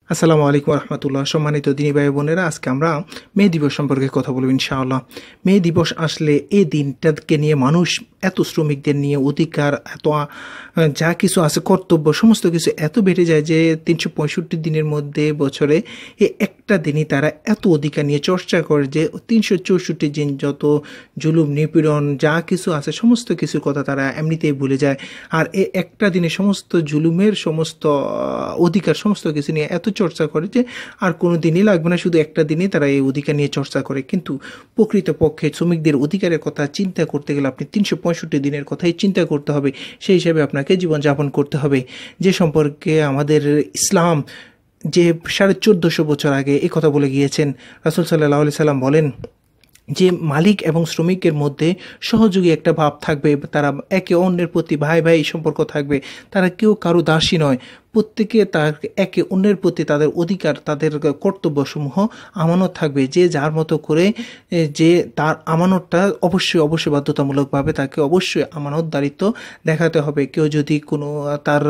আসসালামু আলাইকুম রহমতুল্লাহ। সম্মানিত দিনী ভাই বোনেরা, আজকে আমরা মে দিবস সম্পর্কে কথা বলব ইনশাআল্লাহ। মে দিবস আসলে এই দিনটাকে নিয়ে মানুষ এত শ্রমিকদের নিয়ে অধিকার এত যা কিছু আছে কর্তব্য সমস্ত কিছু এত বেড়ে যায় যে ৩৬৫ দিনের মধ্যে বছরে এই একটা দিনই তারা এত অধিকার নিয়ে চর্চা করে যে ৩৬৪ দিন যত জুলুম নিপীড়ন যা কিছু আছে সমস্ত কিছুর কথা তারা এমনিতেই ভুলে যায়। আর এই একটা দিনে সমস্ত জুলুমের সমস্ত অধিকার সমস্ত কিছু নিয়ে এত চর্চা করে যে আর কোনো দিনই লাগবে না, শুধু একটা দিনই তারা এই অধিকার নিয়ে চর্চা করে। কিন্তু প্রকৃতপক্ষে শ্রমিকদের অধিকারের কথা চিন্তা করতে গেলে আপনি ৩৬৫ দিনের কথাই চিন্তা করতে হবে। সেই হিসাবে আপনাকে জীবনযাপন করতে হবে, যে সম্পর্কে আমাদের ইসলাম যে ১৪৫০ বছর আগে এই কথা বলে গিয়েছেন। রাসূল সাল্লাল্লাহু আলাইহি সাল্লাম বলেন যে মালিক এবং শ্রমিকের মধ্যে সহযোগী একটা ভাব থাকবে, তারা একে অন্যের প্রতি ভাই ভাই সম্পর্ক থাকবে, তারা কেউ কারো দাসী নয়, প্রত্যেকে তার একে অন্যের প্রতি তাদের অধিকার তাদের কর্তব্যসমূহ আমানত থাকবে। যে যার মতো করে যে তার আমানতটা অবশ্যই অবশ্যই বাধ্যতামূলকভাবে তাকে অবশ্যই আমানতদারিত্ব দেখাতে হবে। কেউ যদি কোনো তার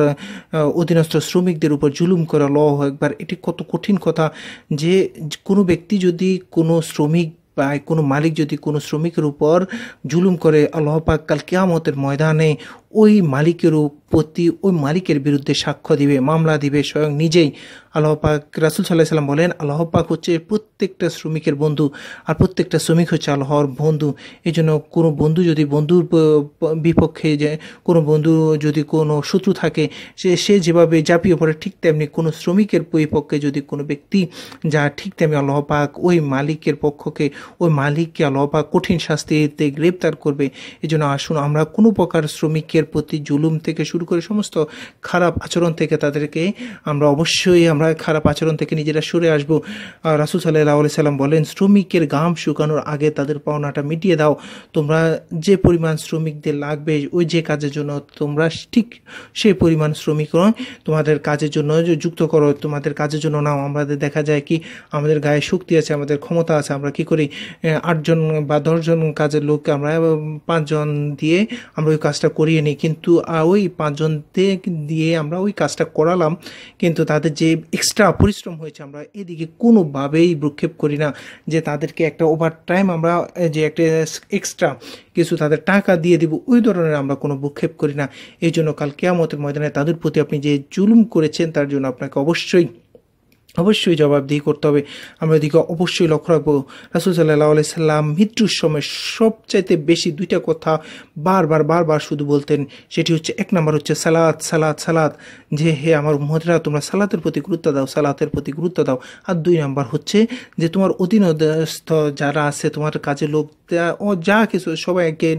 অধীনস্থ শ্রমিকদের উপর জুলুম করে একবার, এটি কত কঠিন কথা যে কোনো ব্যক্তি যদি কোনো শ্রমিক বা কোনো মালিক যদি কোনো শ্রমিকের উপর জুলুম করে, আল্লাহ পাক কাল কিয়ামতের ময়দানে ওই মালিকের প্রতি ওই মালিকের বিরুদ্ধে সাক্ষ্য দিবে, মামলা দিবে স্বয়ং নিজেই। আল্লাহ পাক রাসূল সাল্লাল্লাহু আলাইহি সাল্লাম বলেন আল্লাহ পাক হচ্ছে প্রত্যেকটা শ্রমিকের বন্ধু, আর প্রত্যেকটা শ্রমিক হচ্ছে আল্লাহর বন্ধু। এই জন্য কোনো বন্ধু যদি বন্ধুর বিপক্ষে যে কোনো বন্ধু যদি কোনো শত্রু থাকে, সে যেভাবে ঝাঁপিয়ে পড়ে ঠিক তেমনি কোনো শ্রমিকের বিপক্ষে যদি কোনো ব্যক্তি যা ঠিক তেমনি আল্লাহ পাক ওই মালিকের পক্ষকে ওই মালিককে আল্লাহ পাক কঠিন শাস্তিতে গ্রেপ্তার করবে। এই জন্য আসুন আমরা কোনো প্রকার শ্রমিকের প্রতি জুলুম থেকে শুরু করে সমস্ত খারাপ আচরণ থেকে তাদেরকে আমরা অবশ্যই আমরা খারাপ আচরণ থেকে নিজেরা সরে আসবো। রাসূল সাল্লাল্লাহু আলাইহি সাল্লাম বলেন শ্রমিকের ঘাম শুকানোর আগে তাদের পাওনাটা মিটিয়ে দাও। তোমরা যে পরিমাণ শ্রমিকদের লাগবে ওই যে কাজের জন্য তোমরা ঠিক সেই পরিমাণ শ্রমিক তোমাদের কাজের জন্য যুক্ত করো, তোমাদের কাজের জন্য নাও। আমাদের দেখা যায় কি আমাদের গায়ে শক্তি আছে, আমাদের ক্ষমতা আছে, আমরা কি করি ৮ জন বা ১০ জন কাজের লোককে আমরা ৫ জন দিয়ে আমরা ওই কাজটা করিয়ে নিই, কিন্তু ওই ৫ জন দিয়ে আমরা ওই কাজটা করালাম, কিন্তু তাদের যে এক্সট্রা পরিশ্রম হয়েছে আমরা এদিকে কোনোভাবেই ভ্রুক্ষেপ করি না যে তাদেরকে একটা ওভার টাইম আমরা যে একটা এক্সট্রা কিছু তাদের টাকা দিয়ে দিব, ওই ধরনের আমরা কোনো ভ্রুক্ষেপ করি না। এই জন্য কাল কিয়ামতের ময়দানে তাদের প্রতি আপনি যে জুলুম করেছেন তার জন্য আপনাকে অবশ্যই অবশ্যই জবাবদিহি করতে হবে। আমরা এদিকে অবশ্যই লক্ষ্য রাখবো। রাসূল সাল্লাল্লাহু আলাইহি সাল্লাম মৃত্যুর সময় সবচাইতে বেশি দুইটা কথা বারবার বারবার শুধু বলতেন, সেটি হচ্ছে এক নম্বর হচ্ছে সালাত সালাত সালাত, যে হে আমার উম্মতরা তোমরা সালাতের প্রতি গুরুত্ব দাও, সালাতের প্রতি গুরুত্ব দাও। আর ২ নম্বর হচ্ছে যে তোমার অধীনস্থ যারা আছে তোমার কাজের লোক ও যা কিছু সবাইকে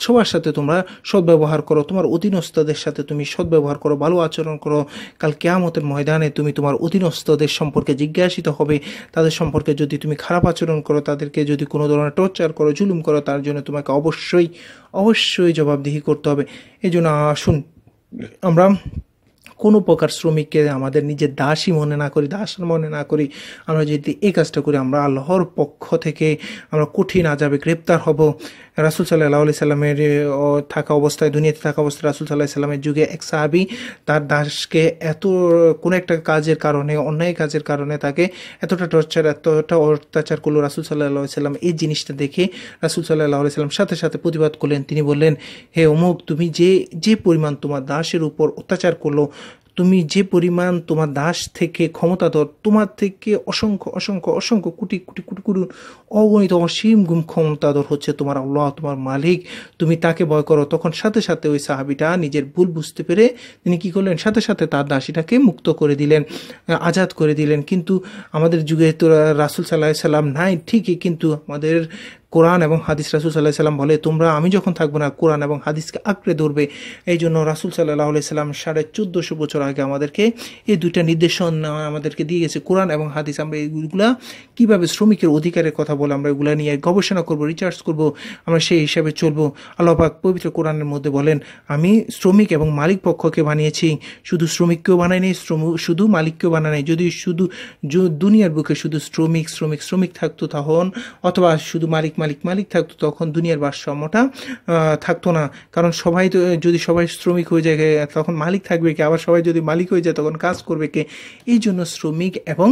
সবার সাথে তোমরা সদ্ব্যবহার করো, তোমার অধীনস্থদের সাথে তুমি সদ্ব্যবহার করো, ভালো আচরণ করো। কাল কিয়ামতের ময়দানে তুমি তোমার অধীনস্থদের সম্পর্কে জিজ্ঞাসিত হবে। তাদের সম্পর্কে যদি তুমি খারাপ আচরণ করো, তাদেরকে যদি কোনো ধরনের টর্চার করো, জুলুম করো, তার জন্য তোমাকে অবশ্যই অবশ্যই জবাবদিহি করতে হবে। এই জন্য আসুন আমরা কোনো প্রকার শ্রমিককে আমাদের নিজের দাসী মনে না করি, দাস মনে না করি। আমরা যদি এই কাজটা করি আমরা আল্লাহর পক্ষ থেকে আমরা কঠিন আযাবে গ্রেপ্তার হব। রাসূল সাল্লাল্লাহু আলাইহি সাল্লামের থাকা অবস্থায় দুনিয়াতে থাকা অবস্থায় রাসূল সাল্লাল্লাহু আলাইহি সাল্লামের যুগে এক সাহাবী তার দাসকে এত কোনো একটা কাজের কারণে অন্যায় কাজের কারণে তাকে এতটা টর্চার এতটা অত্যাচার করলো। রাসূল সাল্লাল্লাহু আলাইহি সাল্লাম এই জিনিসটা দেখে রাসূল সাল্লাল্লাহু আলাইহি সাল্লাম সাথে সাথে প্রতিবাদ করলেন। তিনি বললেন, হে অমুক, তুমি যে যে পরিমাণ তোমার দাসের উপর অত্যাচার করলো, তুমি যে পরিমাণ তোমার দাস থেকে ক্ষমতাধর, তোমার থেকে অসংখ্য অসংখ্য অসংখ্য কোটি কোটি কোটি কোটি অগণিত অসীম গুণ ক্ষমতাধর হচ্ছে তোমার আল্লাহ, তোমার মালিক, তুমি তাকে ভয় করো। তখন সাথে সাথে ওই সাহাবীটা নিজের ভুল বুঝতে পেরে তিনি কি করলেন, সাথে সাথে তার দাসীটাকে মুক্ত করে দিলেন, আজাদ করে দিলেন। কিন্তু আমাদের যুগে তো রাসূল সাল্লাল্লাহু আলাইহি সাল্লাম নাই ঠিকই, কিন্তু আমাদের কোরআন এবং হাদিস রাসূল সাল্লাল্লাহু আলাইহি সাল্লাম বলে তোমরা আমি যখন থাকবো না কোরআন এবং হাদিসকে আঁকড়ে ধরবে। এই জন্য রাসূল সাল্লাল্লাহু আলাইহি সাল্লাম ১৪৫০ বছর আগে আমাদেরকে এই দুইটা নির্দেশনা আমাদেরকে দিয়ে গেছে, কোরআন এবং হাদিস। আমরা এইগুলা কীভাবে শ্রমিকের অধিকারের কথা বলে আমরা এগুলা নিয়ে গবেষণা করব, রিসার্চ করব, আমরা সেই হিসাবে চলবো। আল্লাহ পাক পবিত্র কোরআনের মধ্যে বলেন আমি শ্রমিক এবং মালিক পক্ষকে বানিয়েছি, শুধু শ্রমিককেও বানাইনি, শুধু মালিককেও বানাই। যদি শুধু দুনিয়ার বুকে শুধু শ্রমিক শ্রমিক শ্রমিক থাকতো তখন, অথবা শুধু মালিক মালিক মালিক থাকতো, তখন দুনিয়ার ভারসাম্যটা থাকতো না। কারণ সবাই তো, যদি সবাই শ্রমিক হয়ে যায় তখন মালিক থাকবে কে? আবার সবাই যদি মালিক হয়ে যায় তখন কাজ করবে কে? এই জন্য শ্রমিক এবং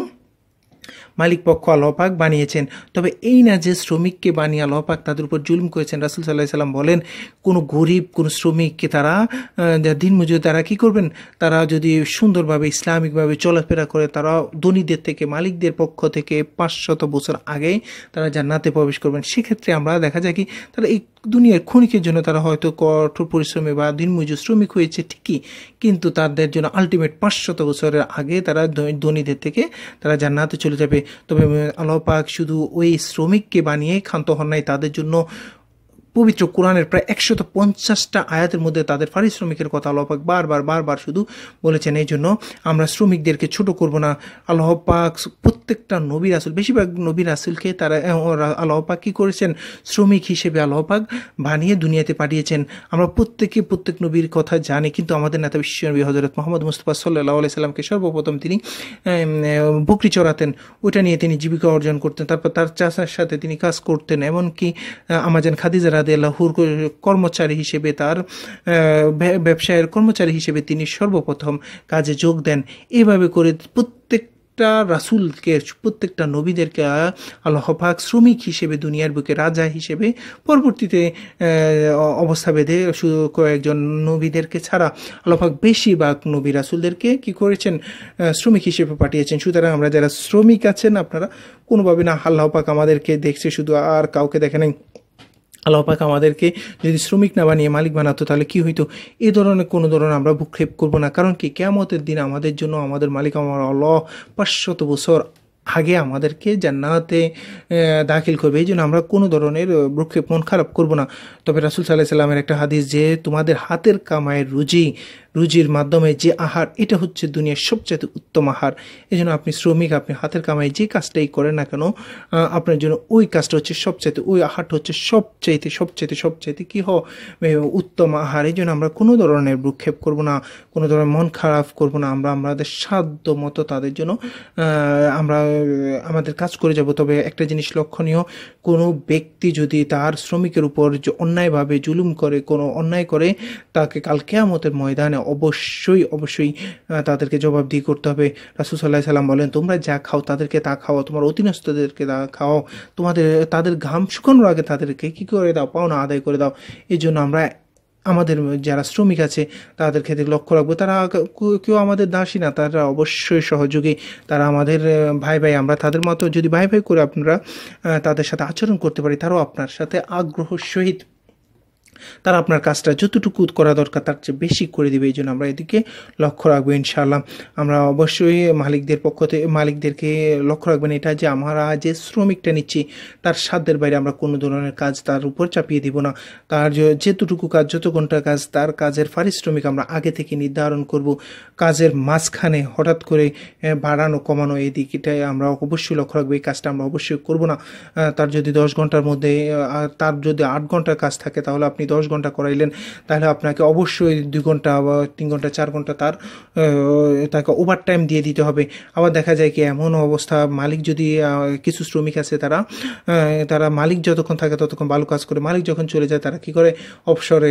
মালিক পক্ষ আল্লাহ পাক বানিয়েছেন। তবে এই না যে শ্রমিককে বানিয়ে আল্লাহ পাক তাদের উপর জুলুম করেছেন। রাসূল সাল্লাল্লাহু আলাইহি সাল্লাম বলেন, কোনো গরিব কোনো শ্রমিককে তারা দিনমজুর তারা কি করবেন, তারা যদি সুন্দরভাবে ইসলামিকভাবে চলাফেরা করে, তারা ধনীদের থেকে মালিকদের পক্ষ থেকে 500 বছর আগে তারা জান্নাতে প্রবেশ করবেন। সেক্ষেত্রে আমরা দেখা যায় কি, তারা এই দুনিয়ার ক্ষণিকের জন্য তারা হয়তো কঠোর পরিশ্রমী বা দিনমজুর শ্রমিক হয়েছে ঠিকই, কিন্তু তাদের জন্য আলটিমেট 500 বছরের আগে তারা ধনীদের থেকে তারা জান্নাতে চলে যাবে। তবে আল্লাহ পাক শুধু ওই শ্রমিককে বানিয়ে ক্ষান্ত হন নাই, তাদের জন্য পবিত্র কোরআনের প্রায় 150টা আয়াতের মধ্যে তাদের পারিশ্রমিকের কথা আল্লাহ পাক বারবার শুধু বলেছেন। এই জন্য আমরা শ্রমিকদেরকে ছোট করব না। আল্লাহ পাক প্রত্যেকটা নবী রাসূল, বেশিরভাগ নবী রাসূলকে তারা আল্লাহ পাক কী করেছেন, শ্রমিক হিসেবে আল্লাহ পাক বানিয়ে দুনিয়াতে পাঠিয়েছেন। আমরা প্রত্যেক নবীর কথা জানি, কিন্তু আমাদের নেতা বিশ্বনবী হযরত মুহাম্মদ মুস্তাফা সাল্লাল্লাহু আলাইহি সাল্লামকে সর্বপ্রথম তিনি বকরি চড়াতেন, ওইটা নিয়ে তিনি জীবিকা অর্জন করতেন। তারপর তার চাচার সাথে তিনি কাজ করতেন, এমনকি আমাজান খাদিজা রাদিয়াল্লাহুর কর্মচারী হিসেবে, তার ব্যবসায়ের কর্মচারী হিসেবে তিনি সর্বপ্রথম কাজে যোগ দেন। এভাবে করে প্রত্যেকটা রাসূলকে, প্রত্যেকটা নবীদেরকে আল্লাহ পাক শ্রমিক হিসেবে দুনিয়ার বুকে রাজা হিসেবে, পরবর্তীতে অবস্থা বেঁধে শুধু কয়েকজন নবীদেরকে ছাড়া আল্লাহ পাক বেশিরভাগ নবী রাসূলদেরকে কি করেছেন, শ্রমিক হিসেবে পাঠিয়েছেন। সুতরাং আমরা যারা শ্রমিক আছেন, আপনারা কোনোভাবে না, আল্লাহ পাক আমাদেরকে দেখছে শুধু, আর কাউকে দেখে নাই। আল্লাহ পাক আমাদেরকে যদি শ্রমিক না বানিয়ে মালিক বানাতো তাহলে কি হইতো? এই ধরনের কোনো ধরনের আমরা ভ্রুক্ষেপ করবো না। কারণ কি, কিয়ামতের দিন আমাদের জন্য আমাদের মালিক আমার আল্লাহ 500 বছর আগে আমাদেরকে জান্নাতে দাখিল করবে। এই জন্য আমরা কোনো ধরনের ভ্রুক্ষেপ, মন খারাপ করব না। তবে রাসূল সাল্লাল্লাহু আলাইহি সাল্লামের একটা হাদিস, যে তোমাদের হাতের কামায়ের রুজির মাধ্যমে যে আহার, এটা হচ্ছে দুনিয়ার সবচেয়ে উত্তম আহার। এই জন্য আপনি শ্রমিক, আপনি হাতের কামাই যে কাজটাই করেন না কেন, আপনার জন্য ওই কাজটা হচ্ছে সবচাইতে, ওই আহারটা হচ্ছে সবচাইতে কি উত্তম আহার। এই জন্য আমরা কোনো ধরনের ভ্রুক্ষেপ করব না, কোনো ধরনের মন খারাপ করব না। আমরা আমাদের সাধ্য মতো তাদের জন্য আমরা আমাদের কাজ করে যাব। তবে একটা জিনিস লক্ষণীয়, কোনো ব্যক্তি যদি তার শ্রমিকের উপর যে অন্যায়ভাবে জুলুম করে, কোনো অন্যায় করে, তাকে কাল কিয়ামতের ময়দানে অবশ্যই তাদেরকে জবাবদিহি করতে হবে। রাসূল সাল্লাল্লাহু আলাইহি সাল্লাম বলেন, তোমরা যা খাও তাদেরকে তা খাও, তোমার অধীনস্থদেরকে তা খাও, তাদের ঘাম শুকানোর আগে তাদেরকে কি করে দাও, পাওনা আদায় করে দাও। এই জন্য আমরা আমাদের যারা শ্রমিক আছে তাদের ক্ষেত্রে লক্ষ্য রাখবো। তারা কেউ আমাদের দাসী না, তারা অবশ্যই সহযোগী, তারা আমাদের ভাই। আমরা তাদের মতো যদি ভাই করে আপনারা তাদের সাথে আচরণ করতে পারি, তারাও আপনার সাথে আগ্রহ সহিত তারা আপনার কাজটা যতটুকু করা দরকার তার চেয়ে বেশি করে দিবে। এই জন্য আমরা এদিকে লক্ষ্য রাখবো ইনশাআল্লাহ। আমরা অবশ্যই মালিকদের পক্ষ থেকে মালিকদেরকে লক্ষ্য রাখবেন এটা, যে আমরা যে শ্রমিকটা নিচ্ছি তার সাধ্যের বাইরে আমরা কোনো ধরনের কাজ তার উপর চাপিয়ে দিব না। তার যেতটুকু কাজ, যত ঘন্টা কাজ, তার কাজের পারিশ্রমিক আমরা আগে থেকে নির্ধারণ করব। কাজের মাঝখানে হঠাৎ করে বাড়ানো কমানো এই দিকটাই আমরা অবশ্যই লক্ষ্য রাখবো। এই কাজটা আমরা অবশ্যই করব না। তার যদি 10 ঘন্টার মধ্যে, তার যদি 8 ঘন্টার কাজ থাকে, তাহলে আপনি 10 ঘন্টা করাইলেন, তাহলে আপনাকে অবশ্যই 2 ঘন্টা বা 3 ঘন্টা 4 ঘন্টা তাকে ওভার টাইম দিয়ে দিতে হবে। আবার দেখা যায় কি, এমন অবস্থা, মালিক যদি কিছু শ্রমিক আছে তারা মালিক যতক্ষণ থাকে ততক্ষণ ভালো কাজ করে, মালিক যখন চলে যায় তারা কি করে, অবসরে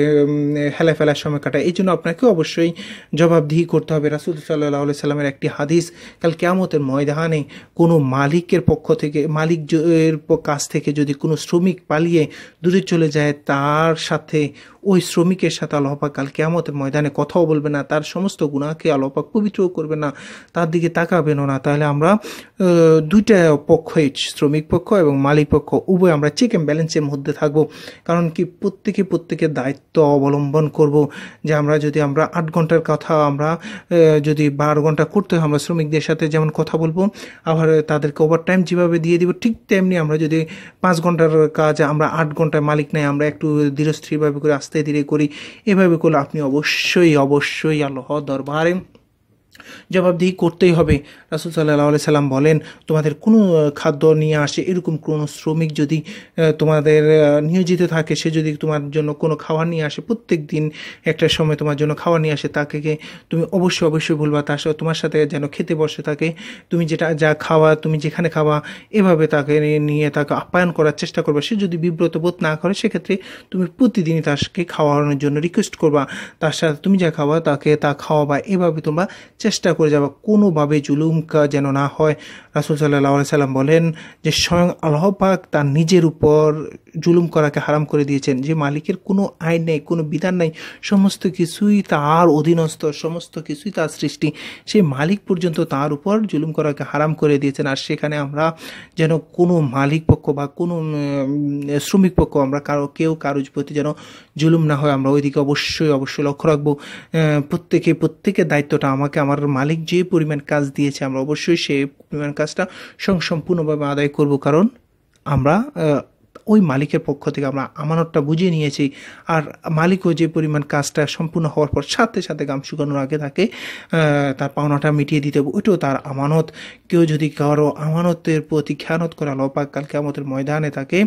হেলা ফেলার সময় কাটায়। এই জন্য আপনাকে অবশ্যই জবাবদিহি করতে হবে। রাসূল সাল্লাল্লাহু আলাইহি সাল্লামের একটি হাদিস, কাল কিয়ামতের ময়দানে কোনো মালিকের পক্ষ থেকে, মালিকের কাছ থেকে যদি কোনো শ্রমিক পালিয়ে দূরে চলে যায়, তার সাথে ওই শ্রমিকের সাথে আল্লাহ পাক কাল কিয়ামতের ময়দানে কথাও বলবে না, তার সমস্ত গুনাহকে আল্লাহ পাক পবিত্রও করবে না, তার দিকে তাকাবেনও না। তাহলে আমরা দুইটা পক্ষই, শ্রমিক পক্ষ এবং মালিক পক্ষ, উভয় আমরা চেক অ্যান্ড ব্যালেন্সের মধ্যে থাকব। কারণ কি, প্রত্যেকের দায়িত্ব অবলম্বন করব। যে আমরা 8 ঘন্টার কথা আমরা যদি 12 ঘন্টা করতে হয়, আমরা শ্রমিকদের সাথে যেমন কথা বলবো, আবার তাদেরকে ওভার টাইম যেভাবে দিয়ে দিব, ঠিক তেমনি আমরা যদি 5 ঘন্টার কাজ আমরা 8 ঘন্টায় মালিক নেই, আমরা একটু ধীরস্থিরভাবে করে আস্তে ধীরে করি। এভাবে করলে আপনি অবশ্যই আল্লাহর দরবারে জবাবদিহি করতেই হবে। রাসূল সাল্লাল্লাহু আলাইহি সাল্লাম বলেন, তোমাদের কোনো খাদ্য নিয়ে আসে, এরকম কোনো শ্রমিক যদি তোমাদের নিয়োজিত থাকে, সে যদি তোমার জন্য কোনো খাবার নিয়ে আসে, প্রত্যেক দিন একটা সময় তোমার জন্য খাবার নিয়ে আসে, তাকে তুমি অবশ্যই বলবা তার সাথে তোমার সাথে যেন খেতে বসে থাকে। তুমি যেটা যা খাওয়া, তুমি যেখানে খাওয়া, এভাবে তাকে নিয়ে তাকে আপ্যায়ন করার চেষ্টা করবা। সে যদি বিব্রত বোধ না করে, সেক্ষেত্রে তুমি প্রতিদিনই তাকে খাওয়ানোর জন্য রিকোয়েস্ট করবা, তার সাথে তুমি যা খাওয়া তাকে তা খাওয়াবা। এভাবে তোমরা চেষ্টা করে যাবা, কোনোভাবে জুলুম যেন না হয়। রাসূল সাল্লাল্লাহু আলাইহি সাল্লাম বলেন যে স্বয়ং আল্লাহ পাক তার নিজের উপর জুলুম করাকে হারাম করে দিয়েছেন। যে মালিকের কোনো আইন নেই, কোনো বিধান নেই, সমস্ত কিছুই তার অধীনস্থ, সমস্ত কিছুই তার সৃষ্টি, সেই মালিক পর্যন্ত তার উপর জুলুম করাকে হারাম করে দিয়েছেন। আর সেখানে আমরা যেন কোনো মালিক পক্ষ বা কোনো শ্রমিক পক্ষ, আমরা কারোর প্রতি যেন জুলুম না হয়, আমরা ওইদিকে অবশ্যই লক্ষ্য রাখবো। প্রত্যেকের দায়িত্বটা আমাকে, আমার মালিক যে পরিমাণ কাজ দিয়েছে, আমরা অবশ্যই সেই পরিমাণ কাজটা সম্পূর্ণভাবে আদায় করব। কারণ আমরা ওই মালিকের পক্ষ থেকে আমরা আমানতটা বুঝিয়ে নিয়েছি। আর মালিকও যে পরিমাণ কাজটা সম্পূর্ণ হওয়ার পর সাথে ঘাম শুকানোর আগে তাকে তার পাওনাটা মিটিয়ে দিতে হবে, ওইটাও তার আমানত। কেউ যদি কারো আমানতের প্রতি খেয়ানত করে, আল্লাহ পাক কাল কিয়ামতের ময়দানে তাকে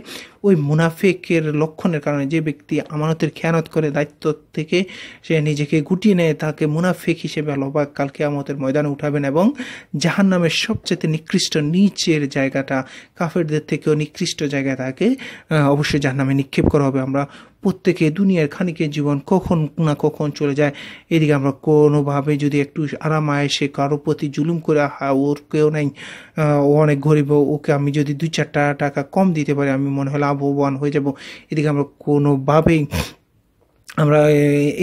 ওই মুনাফিকের লক্ষণের কারণে, যে ব্যক্তি আমানতের খেয়ানত করে, দায়িত্ব থেকে সে নিজেকে গুটিয়ে নেয়, তাকে মুনাফিক হিসেবে আল্লাহ পাক কাল কিয়ামতের ময়দানে উঠাবেন এবং জাহান্নামের সবচেয়ে নিকৃষ্ট নিচের জায়গাটা, কাফেরদের থেকেও নিকৃষ্ট জায়গায় তাকে অবশ্যই জাহান্নামে নিক্ষেপ করা হবে। আমরা প্রত্যেকে দুনিয়ার খানিকের জীবন কখন না কখন চলে যায়, এদিকে আমরা কোনোভাবে যদি একটু আরাম আয়েসে কারো প্রতি জুলুম করে, ওর কেউ নাই, ও অনেক গরিব, ওকে আমি যদি 2-4 টাকা কম দিতে পারি, আমি মনে হয় লাভবান হয়ে যাব, এদিকে আমরা কোনোভাবেই আমরা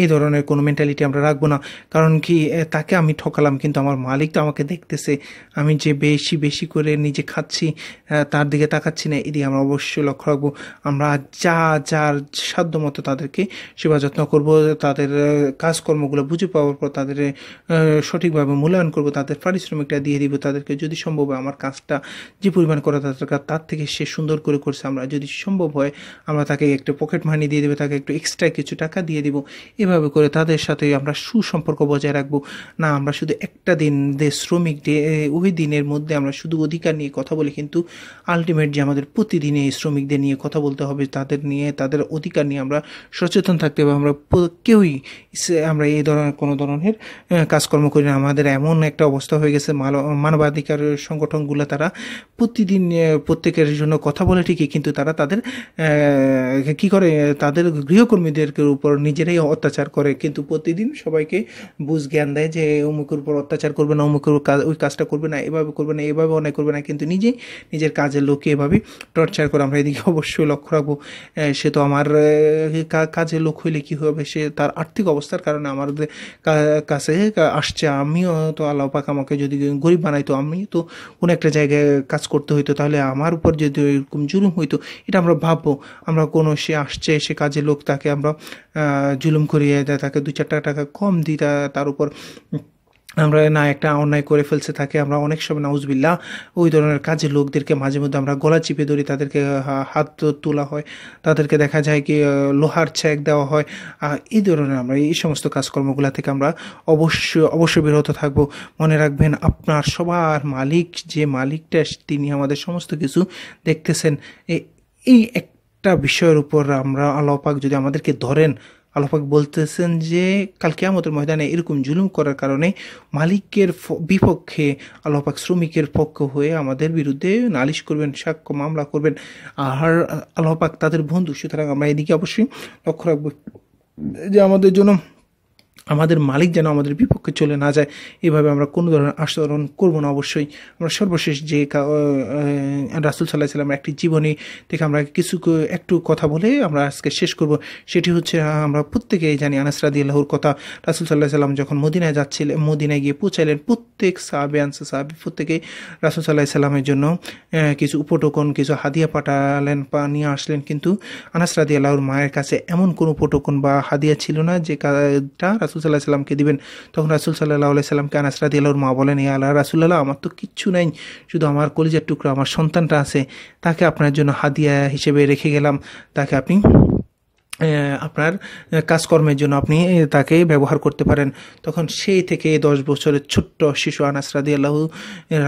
এই ধরনের কোনো মেন্টালিটি আমরা রাখবো না। কারণ কি, তাকে আমি ঠকালাম, কিন্তু আমার মালিক তো আমাকে দেখতেছে, আমি যে বেশি করে নিজে খাচ্ছি, তার দিকে তাকাচ্ছি না, এদিকে আমরা অবশ্যই লক্ষ্য রাখবো। আমরা যার সাধ্য মতো তাদেরকে সেবা যত্ন করব, তাদের কাজকর্মগুলো বুঝে পাওয়ার পর তাদের সঠিকভাবে মূল্যায়ন করব, তাদের পারিশ্রমিকটা দিয়ে দিব। তাদেরকে যদি সম্ভব হয়, আমার কাজটা যে পরিমাণ করা দরকার তার থেকে সে সুন্দর করে করছে, আমরা যদি সম্ভব হয় আমরা তাকে একটু পকেট মানি দিয়ে দেবো, তাকে একটু এক্সট্রা কিছু টাকা দিয়ে দিব। এভাবে করে তাদের সাথে আমরা সুসম্পর্ক বজায় রাখবো না। আমরা শুধু একটা দিন শ্রমিক ডে, ওই দিনের মধ্যে আমরা শুধু অধিকার নিয়ে কথা বলি, কিন্তু আলটিমেট যে আমাদের প্রতিদিনে এই শ্রমিকদের নিয়ে কথা বলতে হবে, তাদের অধিকার নিয়ে আমরা সচেতন থাকতে হবে। আমরা কেউই আমরা এই ধরনের কোনো ধরনের কাজকর্ম করি না। আমাদের এমন একটা অবস্থা হয়ে গেছে, মানবাধিকার সংগঠনগুলো তারা প্রতিদিন প্রত্যেকের জন্য কথা বলে ঠিকই, কিন্তু তারা তাদের কি করে, তাদের গৃহকর্মীদের উপর নিজেরাই অত্যাচার করে, কিন্তু প্রতিদিন সবাইকে বুঝ জ্ঞান দেয় যে অমুকের উপর অত্যাচার করবে না, অমুকের ওই কাজটা করবে না, এভাবে করবে না, এভাবে অনেক করবে না, কিন্তু নিজের কাজের লোককে এভাবে টর্চার করে। আমরা এদিকে অবশ্যই লক্ষ্য রাখবো। সে তো আমার কাজের লোক হইলে কি হবে, সে তার আর্থিক অবস্থার কারণে আমাদের কাছে আসছে। আমিও তো আল্লাহ পাক আমাকে যদি গরিব বানাইতো, আমি তো কোনো একটা জায়গায় কাজ করতে হইতো, তাহলে আমার উপর যদি এরকম জুলুম হইতো, এটা আমরা ভাববো। আমরা কোনো সে আসছে, সে কাজের লোক, তাকে আমরা জুলুম করিয়ে দেয়, তাকে 2-4 টাকা কম দিই, তার উপর আমরা না একটা অন্যায় করে ফেলছে, তাকে আমরা অনেক সময় নাউজুবিল্লাহ ওই ধরনের কাজের লোকদেরকে মাঝে মধ্যে আমরা গলা চিপে ধরি, তাদেরকে হাত তোলা হয়, তাদেরকে দেখা যায় কি লোহার ছ্যাঁক দেওয়া হয়। এই ধরনের আমরা এই সমস্ত কাজকর্মগুলো থেকে আমরা অবশ্যই বিরত থাকবো। মনে রাখবেন, আপনার সবার মালিক, যে মালিকটা, তিনি আমাদের সমস্ত কিছু দেখতেছেন। এই একটা বিষয়ের উপর আমরা, আল্লাহ পাক যদি আমাদেরকে ধরেন, আল্লাহ পাক বলতেছেন যে কাল কিয়ামতের ময়দানে এরকম জুলুম করার কারণে মালিকের বিপক্ষে আল্লাহ পাক শ্রমিকের পক্ষ হয়ে আমাদের বিরুদ্ধে নালিশ করবেন, সাক্ষ্য মামলা করবেন, আর আল্লাহ পাক তাদের বন্ধু। সুতরাং আমরা এদিকে অবশ্যই লক্ষ্য রাখবো যে আমাদের মালিক যেন আমাদের বিপক্ষে চলে না যায়, এভাবে আমরা কোনো ধরনের আচরণ করবো না। অবশ্যই আমরা সর্বশেষ যে রাসূল সাল্লাল্লাহু আলাইহি ওয়াসাল্লামের একটি জীবনী থেকে আমরা একটু কথা বলে আমরা আজকে শেষ করব। সেটি হচ্ছে, আমরা প্রত্যেকেই জানি আনাস রাদিয়াল্লাহুর কথা। রাসূল সাল্লাল্লাহু আলাইহি ওয়াসাল্লাম যখন মদিনায় গিয়ে পৌঁছাইলেন, প্রত্যেক সাহাবী প্রত্যেকেই রাসূল সাল্লাল্লাহু আলাইহি ওয়াসাল্লামের জন্য কিছু উপটোকন, কিছু হাদিয়া পাঠালেন, নিয়ে আসলেন। কিন্তু আনাস রাদিয়াল্লাহুর মায়ের কাছে এমন কোনো উপটোকন বা হাদিয়া ছিল না যে রাসূল সাল্লাল্লাহু আলাইহি সাল্লামকে দিবেন। তখন রাসূল সাল্লাল্লাহু আলাইহি সাল্লামকে আনাস রাদিয়াল্লাহুর মা বলেন, ইয়া আল্লাহ রাসূলুল্লাহ, আমার তো কিচ্ছু নাই, শুধু আমার কলিজার টুকরা আমার সন্তানটা আছে, তাকে আপনার জন্য হাদিয়া হিসেবে রেখে গেলাম, তাকে আপনি আপনার কাজকর্মের জন্য আপনি তাকে ব্যবহার করতে পারেন। তখন সেই থেকে 10 বছরের ছোট্ট শিশু আনাস রাদিয়াল্লাহু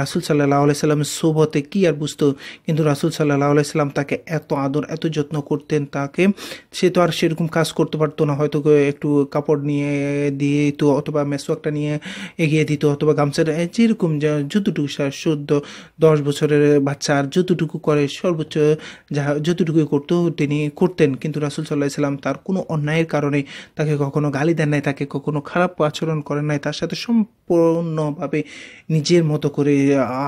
রাসূল সাল্লাল্লাহু আলাইহি সাল্লামের সোহবতে কি আর বুঝতো, কিন্তু রাসূল সাল্লাল্লাহু আলাইহি সাল্লাম তাকে এত আদর এত যত্ন করতেন। তাকে সে তো আর সেরকম কাজ করতে পারতো না, হয়তো একটু কাপড় নিয়ে দিয়ে দিত অথবা মেসওয়াকটা নিয়ে এগিয়ে দিত অথবা গামছাটা যেরকম যতটুকু শুদ্ধ 10 বছরের বাচ্চা আর যতটুকু করে সর্বোচ্চ যতটুকু করতো তিনি করতেন। কিন্তু রাসূল সাল্লাল্লাহু আলাইহি সাল্লাম তার কোনো অন্যায়ের কারণে তাকে কখনো গালি দেন নাই, তাকে কখনো খারাপ আচরণ করেন নাই, তার সাথে সম্পূর্ণভাবে নিজের মতো করে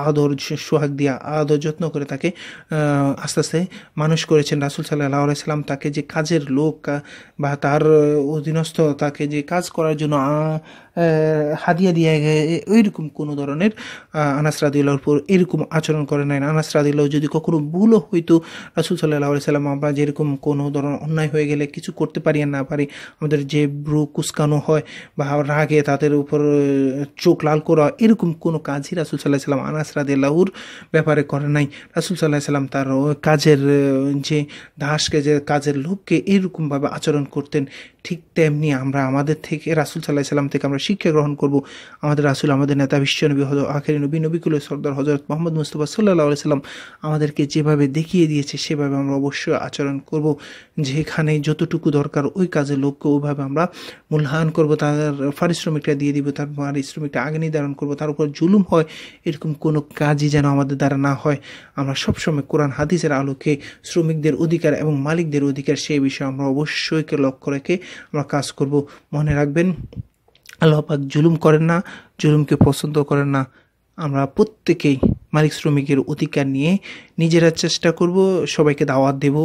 আদর সোহাগ দিয়া আদর যত্ন করে তাকে আস্তে আস্তে মানুষ করেছেন। রাসূল সাল্লাল্লাহু আলাইহি সাল্লাম তাকে যে কাজের লোক বা তার অধীনস্থ তাকে যে কাজ করার জন্য হাদিয়া দিয়ে ওইরকম কোনো ধরনের আনাস রাদিয়াল্লাহুর উপর এরকম আচরণ করে নাই। আনাস রাদিয়াল্লাহু যদি কখনো ভুলও হইতো, রাসূল সাল্লাল্লাহু আলাইহি সাল্লাম আমরা যেরকম কোনো ধরনের অন্যায় হয়ে গেলে কিছু করতে পারি আর না পারি, আমাদের যে ব্রু কুচকানো হয় বা রাগে তাদের উপর চোখ লাল করা, এরকম কোনো কাজই রাসূল সাল্লাল্লাহু আলাইহি সাল্লাম আনাস রাদিয়াল্লাহুর ব্যাপারে করেন নাই। রাসূল সাল্লাল্লাহু আলাইহি সাল্লাম তার কাজের যে দাসকে যে কাজের লোককে এরকমভাবে আচরণ করতেন। ঠিক তেমনি আমরা আমাদের থেকে রাসূল সাল্লাল্লাহু আলাইহি সাল্লাম থেকে আমরা শিক্ষা গ্রহণ করব। আমাদের রাসূল, আমাদের নেতা, বিশ্বনবী আখেরি নবী নবিকুলের সর্দার হযরত মুহাম্মদ মুস্তাফা সাল্লাল্লাহু আলাইহি সাল্লাম আমাদেরকে যেভাবে দেখিয়ে দিয়েছে সেভাবে আমরা অবশ্যই আচরণ করব। যেখানে যতটুকু দরকার ওই কাজের লোককে ওইভাবে আমরা মূল্যায়ন করব, তার পারিশ্রমিকটা দিয়ে দিব, তার পারিশ্রমিকটা আগে নির্ধারণ করব। তার উপর জুলুম হয় এরকম কোনো কাজই যেন আমাদের দ্বারা না হয়। আমরা সবসময় কোরআন হাদিসের আলোকে শ্রমিকদের অধিকার এবং মালিকদের অধিকার সেই বিষয়ে আমরা অবশ্যই লক্ষ্য রেখে আমরা কাজ করব। মনে রাখবেন, আল্লাহ পাক জুলুম করেন না, জুলুমকে পছন্দ করেন না। আমরা প্রত্যেকেই মালিক শ্রমিকের অধিকার নিয়ে নিজেরা চেষ্টা করব, সবাইকে দাওয়াত দেব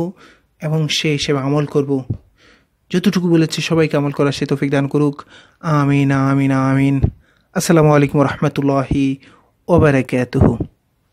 এবং সেই হিসেবে আমল করব। যতটুকু বলেছি সবাইকে আমল করার সে তৌফিক দান করুক। আমিন আমিন আমিন। আসসালামু আলাইকুম ওয়া রাহমাতুল্লাহি ওয়া বারাকাতুহু।